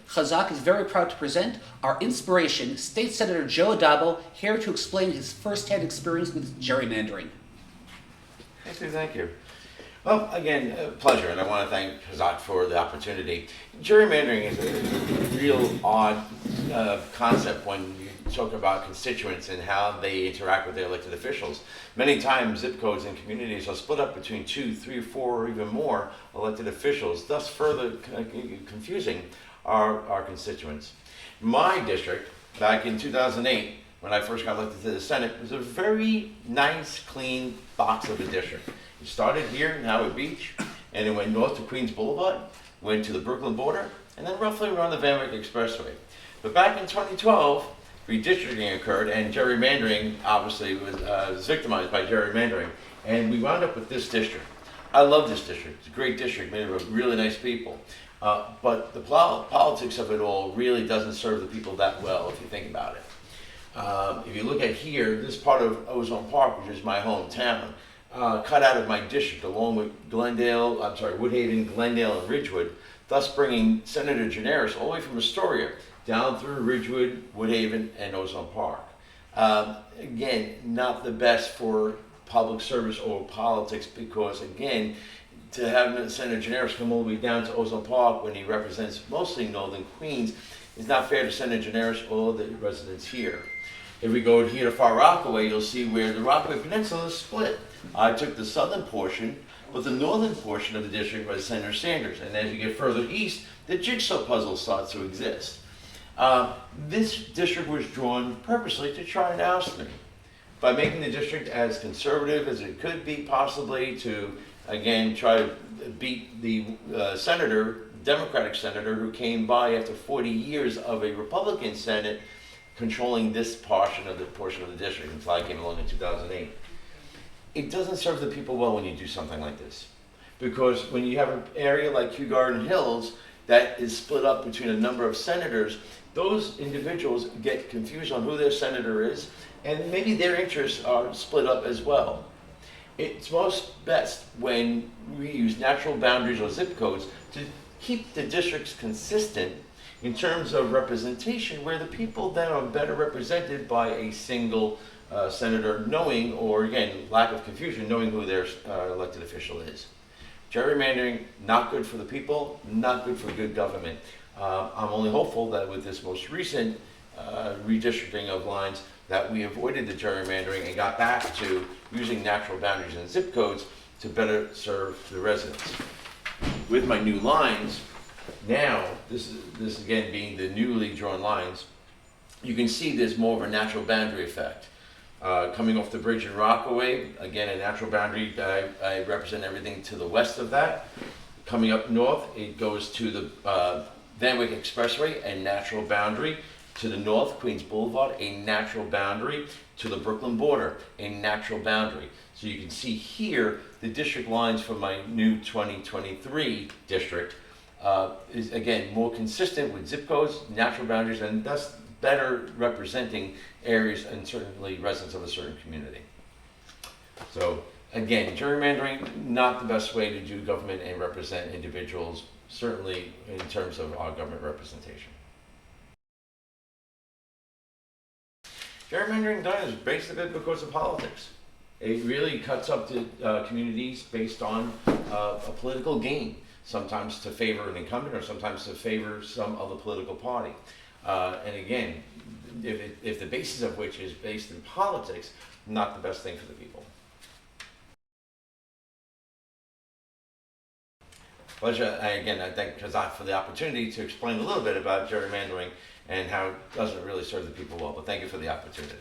Chazak is very proud to present our inspiration, State Senator Joe Addabbo, here to explain his first-hand experience with gerrymandering. Thank you. Well, again, a pleasure, and I want to thank Chazak for the opportunity. Gerrymandering is a real odd concept when you talk about constituents and how they interact with their elected officials. Many times, zip codes and communities are split up between 2, 3, 4, or even more elected officials, thus further confusing our constituents. My district, back in 2008, when I first got elected to the Senate, was a very nice, clean box of a district. It started here in Howard Beach, and it went north to Queens Boulevard, went to the Brooklyn border, and then roughly around the Van Wyck Expressway. But back in 2012, redistricting occurred, and gerrymandering obviously was victimized by gerrymandering, and we wound up with this district. I love this district. It's a great district, made of really nice people. But the politics of it all really doesn't serve the people that well if you think about it. If you look at here, this part of Ozone Park, which is my hometown, cut out of my district along with Woodhaven, Glendale, and Ridgewood, thus bringing Senator Generis all the way from Astoria down through Ridgewood, Woodhaven, and Ozone Park. Again, not the best for public service or politics because, again, to have Senator Generis come all the way down to Ozone Park when he represents mostly Northern Queens is not fair to Senator Generis or the residents here. If we go here to Far Rockaway, you'll see where the Rockaway Peninsula is split. I took the southern portion, but the northern portion of the district was Senator Sanders. And as you get further east, the jigsaw puzzle starts to exist. This district was drawn purposely to try and oust me by making the district as conservative as it could be possibly to, again, try to beat the Democratic senator who came by after 40 years of a Republican Senate controlling this portion of the district until I came along in 2008. It doesn't serve the people well when you do something like this. Because when you have an area like Kew Garden Hills that is split up between a number of senators, those individuals get confused on who their senator is, and maybe their interests are split up as well. It's most best when we use natural boundaries or zip codes to keep the districts consistent in terms of representation, where the people then are better represented by a single senator knowing, or again, lack of confusion, knowing who their elected official is. Gerrymandering, not good for the people, not good for good government. I'm only hopeful that with this most recent redistricting of lines that we avoided the gerrymandering and got back to using natural boundaries and zip codes to better serve the residents. With my new lines, now, this again being the newly drawn lines, you can see there's more of a natural boundary effect. Coming off the bridge in Rockaway, again a natural boundary, I represent everything to the west of that. Coming up north, it goes to the Van Wyck Expressway, a natural boundary. To the north, Queens Boulevard, a natural boundary. To the Brooklyn border, a natural boundary. So you can see here, the district lines for my new 2023 district is again more consistent with zip codes, natural boundaries, and thus better representing areas and certainly residents of a certain community. So again, gerrymandering, not the best way to do government and represent individuals, certainly in terms of our government representation. Gerrymandering done is basically because of politics. It really cuts up the communities based on a political gain, sometimes to favor an incumbent or sometimes to favor some other political party. And again, if the basis of which is based in politics, not the best thing for the people. Pleasure. Again, I thank Chazak for the opportunity to explain a little bit about gerrymandering and how it doesn't really serve the people well, but thank you for the opportunity.